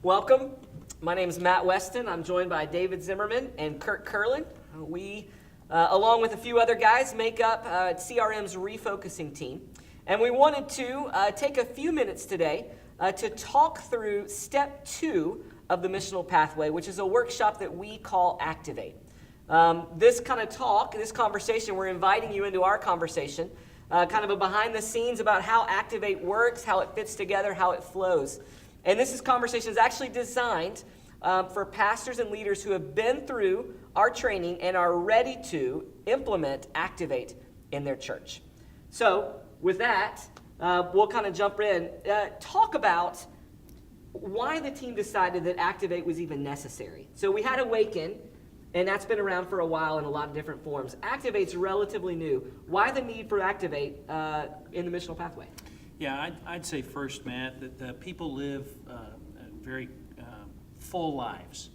Welcome. My name is Matt Weston. I'm joined by David Zimmerman and Kurt Curlin. We, along with a few other guys, make up CRM's refocusing team. And we wanted to take a few minutes today to talk through step 2 of the Missional Pathway, which is a workshop that we call Activate. This kind of talk, this conversation, we're inviting you into our conversation, kind of a behind the scenes about how Activate works, how it fits together, how it flows. And this conversation is actually designed for pastors and leaders who have been through our training and are ready to implement Activate in their church. So with that, we'll kind of jump in. Talk about why the team decided that Activate was even necessary. So we had Awaken, and that's been around for a while in a lot of different forms. Activate's relatively new. Why the need for Activate in the Missional Pathway? Yeah, I'd say first, Matt, that people live very full lives.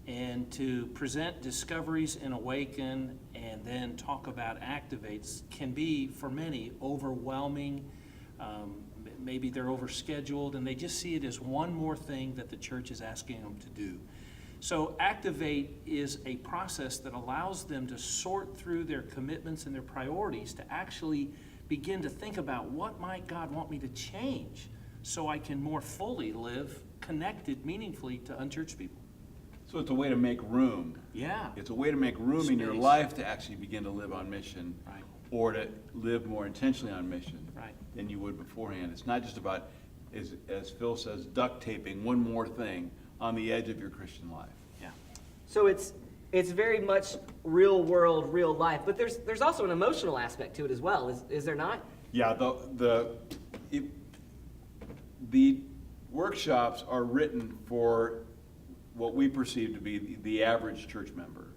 And to present discoveries in Awaken and then talk about Activates can be, for many, overwhelming. Maybe they're overscheduled and they just see it as one more thing that the church is asking them to do. So Activate is a process that allows them to sort through their commitments and their priorities to actually begin to think about what might God want me to change so I can more fully live connected meaningfully to unchurched people. So it's a way to make room. Yeah. It's a way to make room Space. in your life to actually begin to live on mission, Right. or to live more intentionally on mission Right. than you would beforehand. It's not just about, as Phil says, duct taping one more thing on the edge of your Christian life. Yeah. So it's very much real world, real life, but there's also an emotional aspect to it as well, is there not? Yeah, the workshops are written for what we perceive to be the average church member,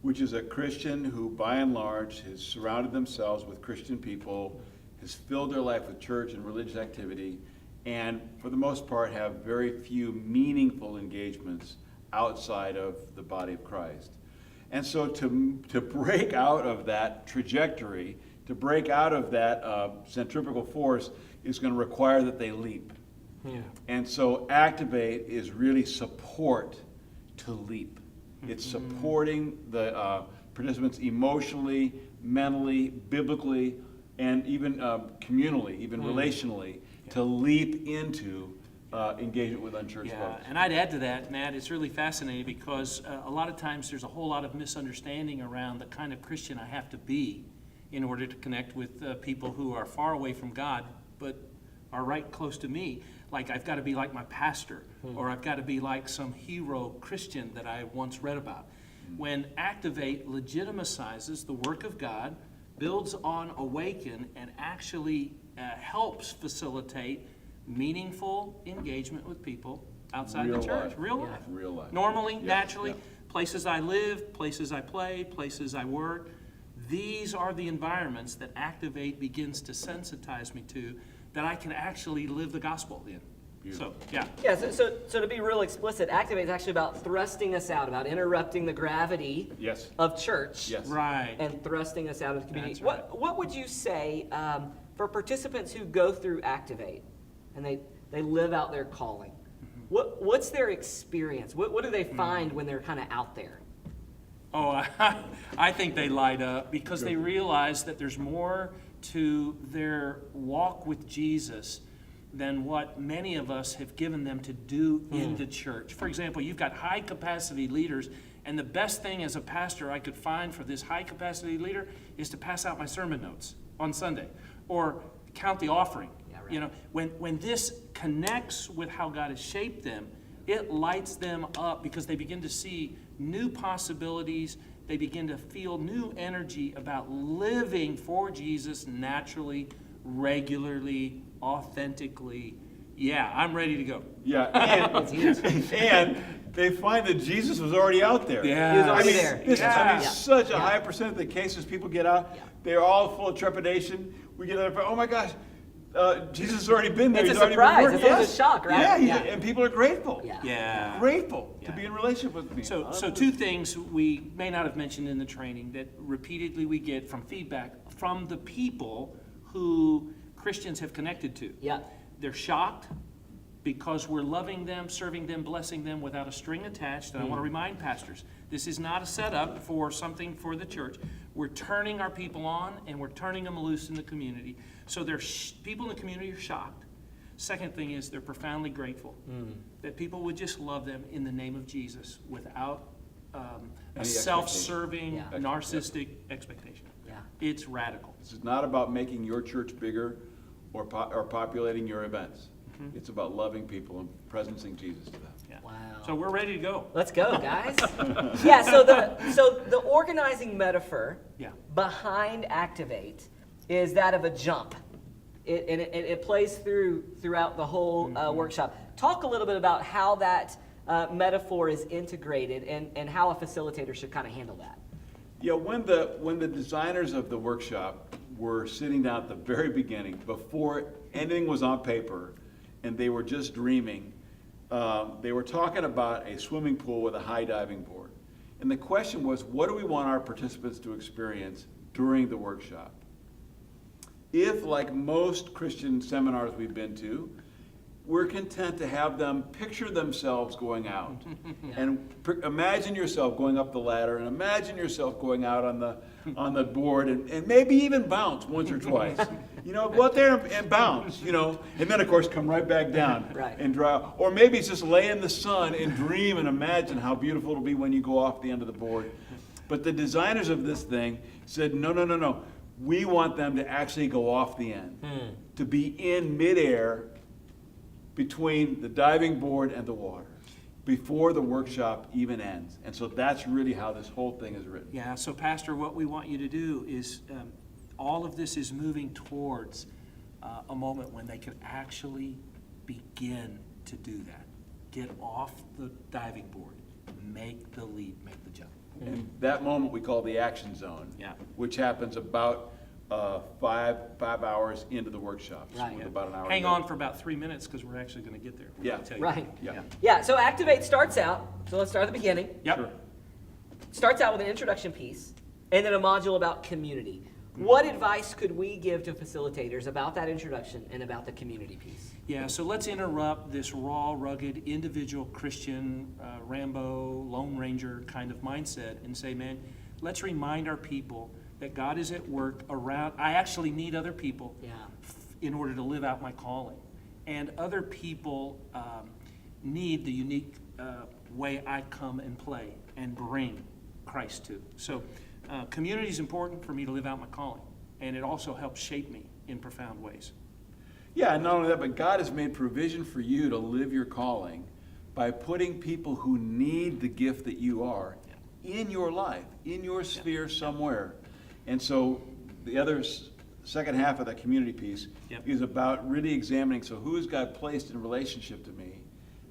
which is a Christian who, by and large, has surrounded themselves with Christian people, has filled their life with church and religious activity, and for the most part have very few meaningful engagements outside of the body of Christ. And so to break out of that trajectory, to break out of that centrifugal force, is going to require that they leap. Yeah. And so Activate is really support to leap. It's supporting the participants emotionally, mentally, biblically, and even communally, even relationally, to leap into engagement with unchurched folks. And I'd add to that, Matt, it's really fascinating because a lot of times there's a whole lot of misunderstanding around the kind of Christian I have to be in order to connect with people who are far away from God but are right close to me. Like I've got to be like my pastor, or I've got to be like some hero Christian that I once read about. When Activate legitimizes the work of God, builds on Awaken, and actually helps facilitate meaningful engagement with people outside the church. Life. Real life. Real life. Normally, Yeah, naturally, yeah. places I live, places I play, places I work. These are the environments that Activate begins to sensitize me to, that I can actually live the gospel in. Beautiful. So, yeah. Yeah, so to be real explicit, Activate is actually about thrusting us out, about interrupting the gravity Yes. of church. Yes. Right. And thrusting us out of the community. That's right. What would you say for participants who go through Activate and they live out their calling? What's their experience? What do they find when they're kind of out there? Oh, I think they light up because they realize that there's more to their walk with Jesus than what many of us have given them to do in the church. For example, you've got high capacity leaders, and the best thing as a pastor I could find for this high capacity leader is to pass out my sermon notes on Sunday or count the offering. Yeah, right. You know, when this connects with how God has shaped them, it lights them up because they begin to see new possibilities. They begin to feel new energy about living for Jesus naturally, regularly, authentically. Yeah, I'm ready to go. Yeah, and they find that Jesus was already out there. Yeah. He was already there. Such a high percent of the cases people get out, they're all full of trepidation. We get out, oh my gosh, Jesus has already been there. It's He's a already surprise. been working. It's a shock, right? Yeah, and people are grateful. Yeah. Grateful to Yeah. be in relationship with me. So two things we may not have mentioned in the training that repeatedly we get from feedback from the people who Christians have connected to. Yeah. They're shocked, because we're loving them, serving them, blessing them without a string attached. And I want to remind pastors, this is not a setup for something for the church. We're turning our people on, and we're turning them loose in the community. So people in the community are shocked. Second thing is they're profoundly grateful that people would just love them in the name of Jesus without a self-serving, narcissistic expectation. Yeah. It's radical. This is not about making your church bigger or populating your events. It's about loving people and presencing Jesus to them. Yeah. Wow. So we're ready to go. Let's go, guys. Yeah, so the organizing metaphor behind Activate is that of a jump. It plays throughout the whole workshop. Talk a little bit about how that metaphor is integrated and how a facilitator should kind of handle that. Yeah, when the designers of the workshop were sitting down at the very beginning, before anything was on paper, and they were just dreaming, they were talking about a swimming pool with a high diving board. And the question was, what do we want our participants to experience during the workshop? If, like most Christian seminars we've been to, we're content to have them picture themselves going out. And imagine yourself going up the ladder, and imagine yourself going out on the board, and maybe even bounce once or twice. Go out there and bounce, and then of course come right back down and dry. Or maybe it's just lay in the sun and dream and imagine how beautiful it'll be when you go off the end of the board. But the designers of this thing said, no. We want them to actually go off the end, to be in midair between the diving board and the water, before the workshop even ends. And so that's really how this whole thing is written. Yeah, so Pastor, what we want you to do is, all of this is moving towards a moment when they can actually begin to do that. Get off the diving board, make the leap, make the jump. And that moment we call the action zone, which happens about 5 hours into the workshop. So Right. with about an hour. Hang on for about 3 minutes because we're actually going to get there. We're Yeah. gonna tell you. Right. Yeah. So Activate starts out, so let's start at the beginning. Yep. Sure. Starts out with an introduction piece, and then a module about community. What advice could we give to facilitators about that introduction and about the community piece? Yeah, so let's interrupt this raw, rugged, individual Christian, Rambo, Lone Ranger kind of mindset and say, man, let's remind our people that God is at work around. I actually need other people in order to live out my calling. And other people need the unique way I come and play and bring Christ to. So community is important for me to live out my calling. And it also helps shape me in profound ways. Yeah, and not only that, but God has made provision for you to live your calling by putting people who need the gift that you are in your life, in your sphere somewhere. And so the other second half of that community piece is about really examining, so who has God placed in relationship to me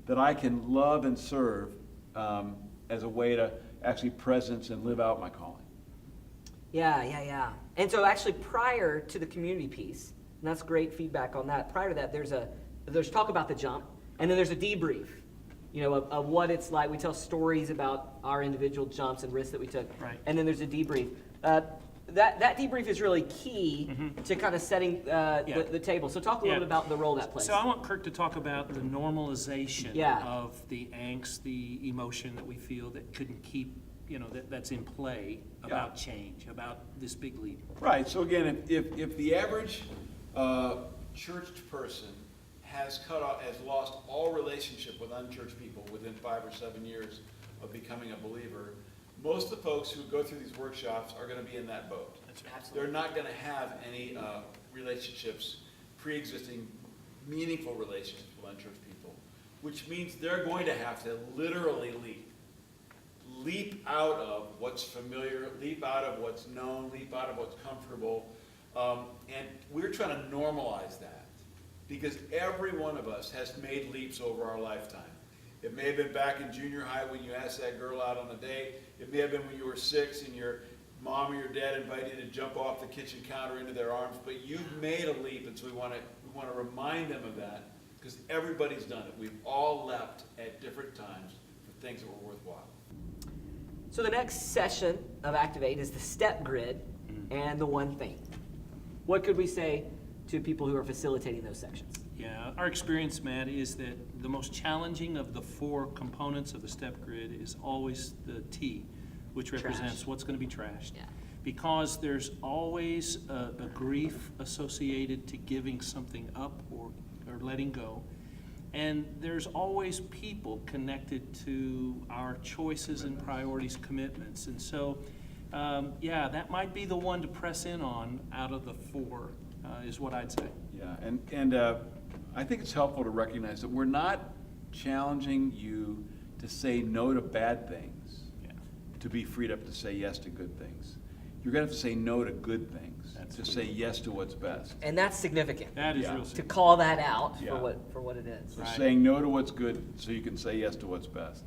that I can love and serve as a way to actually presence and live out my calling. Yeah. And so actually prior to the community piece, and that's great feedback on that, prior to that there's talk about the jump, and then there's a debrief, of what it's like. We tell stories about our individual jumps and risks that we took. Right. And then there's a debrief. That debrief is really key to kind of setting the table. So talk a little bit about the role that plays. So I want Kirk to talk about the normalization of the angst, the emotion that we feel that couldn't keep, that's in play about change, about this big leap. Right, so again, if the average churched person has lost all relationship with unchurched people within 5 or 7 years of becoming a believer, most of the folks who go through these workshops are going to be in that boat. That's right. Absolutely. They're not going to have any relationships, pre-existing, meaningful relationships with unchurched people, which means they're going to have to literally leap out of what's familiar, leap out of what's known, leap out of what's comfortable, and we're trying to normalize that because every one of us has made leaps over our lifetime. It may have been back in junior high when you asked that girl out on a date. It may have been when you were 6 and your mom or your dad invited you to jump off the kitchen counter into their arms. But you've made a leap, and so we want to remind them of that because everybody's done it. We've all leapt at different times for things that were worthwhile. So the next session of Activate is the step grid and the one thing. What could we say to people who are facilitating those sections? Yeah, our experience, Matt, is that the most challenging of the 4 components of the step grid is always the T, which represents Trash. what's going to be trashed. Yeah. Because there's always a grief associated to giving something up or letting go. And there's always people connected to our choices and priorities, commitments. And so, yeah, that might be the one to press in on out of the 4, is what I'd say. Yeah, and I think it's helpful to recognize that we're not challenging you to say no to bad things, Yeah. to be freed up to say yes to good things. You're going to have to say no to good things, to say yes to what's best. And that's significant. That is Yeah. real To simple. call that out Yeah. for what it is. So Right. saying no to what's good so you can say yes to what's best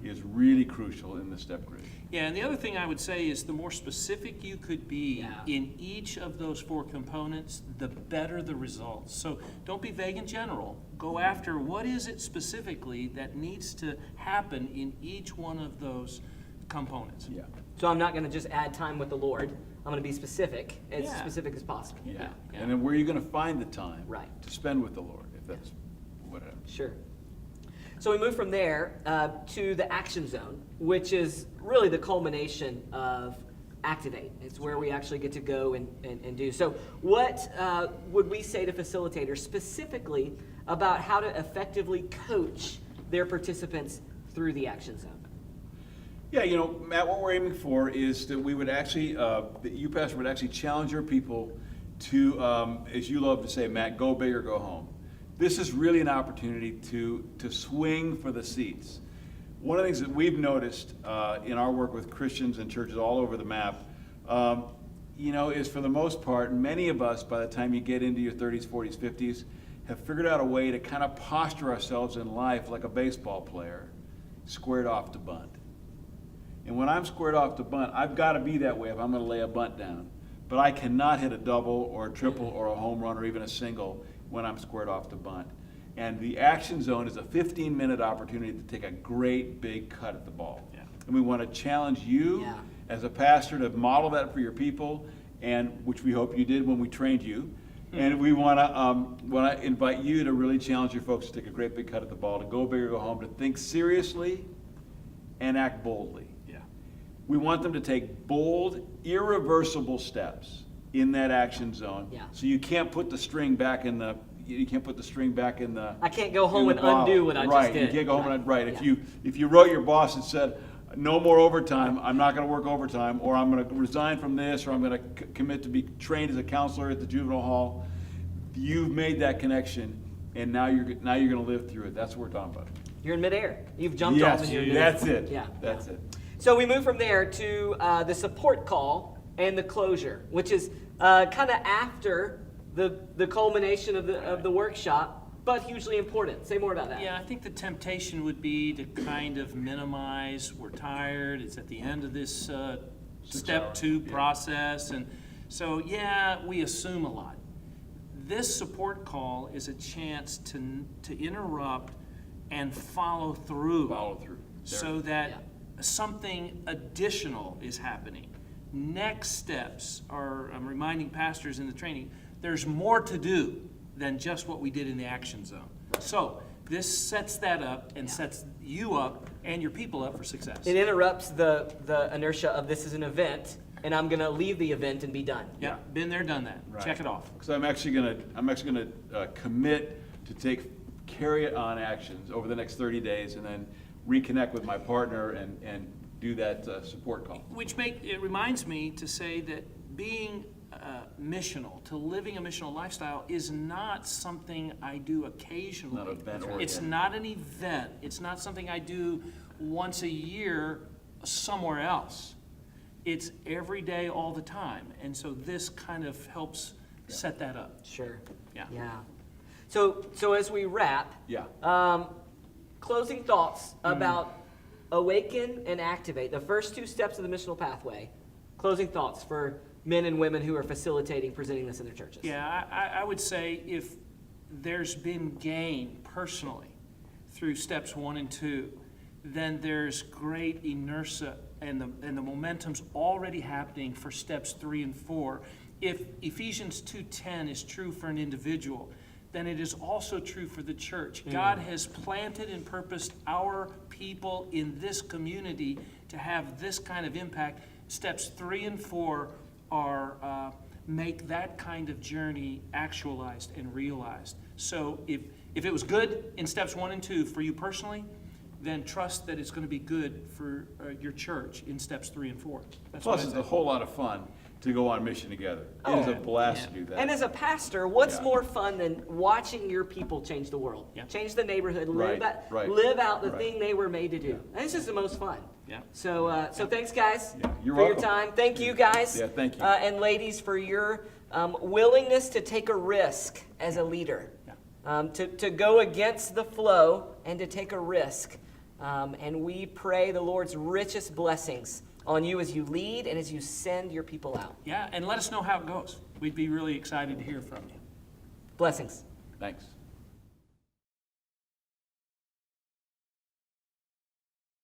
is really crucial in the step grid. Yeah, and the other thing I would say is the more specific you could be Yeah. in each of those 4 components, the better the results. So don't be vague and general. Go after what is it specifically that needs to happen in each one of those components. Yeah. So I'm not going to just add time with the Lord. I'm going to be specific, as Yeah. specific as possible. Yeah. Yeah. And then where are you going to find the time Right. to spend with the Lord, if that's whatever. Sure. So we move from there to the action zone, which is really the culmination of Activate. It's where we actually get to go and do. So what would we say to facilitators specifically about how to effectively coach their participants through the action zone? Yeah, you know, Matt, what we're aiming for is that we would actually, that you, Pastor, would actually challenge your people to, as you love to say, Matt, go big or go home. This is really an opportunity to swing for the seats. One of the things that we've noticed in our work with Christians and churches all over the map, you know, is for the most part, many of us, by the time you get into your 30s, 40s, 50s, have figured out a way to kind of posture ourselves in life like a baseball player, squared off to bunt. And when I'm squared off to bunt, I've got to be that way if I'm going to lay a bunt down. But I cannot hit a double or a triple or a home run or even a single when I'm squared off to bunt. And the action zone is a 15-minute opportunity to take a great big cut at the ball. Yeah. And we want to challenge you Yeah. as a pastor to model that for your people, and which we hope you did when we trained you. And we want to invite you to really challenge your folks to take a great big cut at the ball, to go big or go home, to think seriously and act boldly. Yeah. We want them to take bold, irreversible steps in that action zone. Yeah. So you can't put the string back in the. I can't go home in and the bottle. undo what I right. just did. You can't go home and right. Yeah. If you wrote your boss and said, no more overtime, I'm not going to work overtime, or I'm going to resign from this, or I'm going to commit to be trained as a counselor at the juvenile hall, you've made that connection, and now you're going to live through it. That's what we're talking about. You're in midair. You've jumped Yes, off and you're in that's midair. it. Yeah. That's it. So we move from there to the support call and the closure, which is kind of after the culmination of the workshop, but hugely important. Say more about that. Yeah, I think the temptation would be to kind of minimize, we're tired, it's at the end of this step hours, 2 yeah. process. And so, yeah, we assume a lot. This support call is a chance to interrupt and follow through. Follow through. So that something additional is happening. Next steps are, I'm reminding pastors in the training, there's more to do than just what we did in the action zone. So this sets that up and sets you up and your people up for success. It interrupts the inertia of this is an event, and I'm going to leave the event and be done. Yeah, been there, done that. Right. Check it off. Because I'm actually gonna commit to carry it on actions over the next 30 days, and then reconnect with my partner and do that support call. Which it reminds me to say that being missional, to living a missional lifestyle, is not something I do occasionally. Not event oriented. It's not an event. It's not something I do once a year somewhere else. It's every day, all the time. And so this kind of helps set that up. Sure. Yeah. Yeah. So as we wrap, Yeah. closing thoughts about awaken and activate, the first 2 steps of the missional pathway. Closing thoughts for men and women who are facilitating, presenting this in their churches. Yeah, I would say if there's been gain personally through steps 1 and 2, then there's great inertia and the momentum's already happening for steps 3 and 4. If Ephesians 2:10 is true for an individual, then it is also true for the church. God has planted and purposed our people in this community to have this kind of impact. Steps 3 and 4 are make that kind of journey actualized and realized. So if it was good in steps 1 and 2 for you personally, then trust that it's going to be good for your church in steps 3 and 4. That's Plus, what it's I a whole lot of fun to go on mission together. It is a blast to do that. And as a pastor, what's Yeah. more fun than watching your people change the world, Yeah. change the neighborhood, live Right. live out the Right. thing they were made to do? And this is the most fun. Yeah. So thanks, guys, Yeah, you're for welcome. your time. Thank you, guys. Yeah, thank you. And ladies, for your willingness to take a risk as a leader, to go against the flow and to take a risk. And we pray the Lord's richest blessings on you as you lead and as you send your people out. Yeah, and let us know how it goes. We'd be really excited to hear from you. Blessings. Thanks.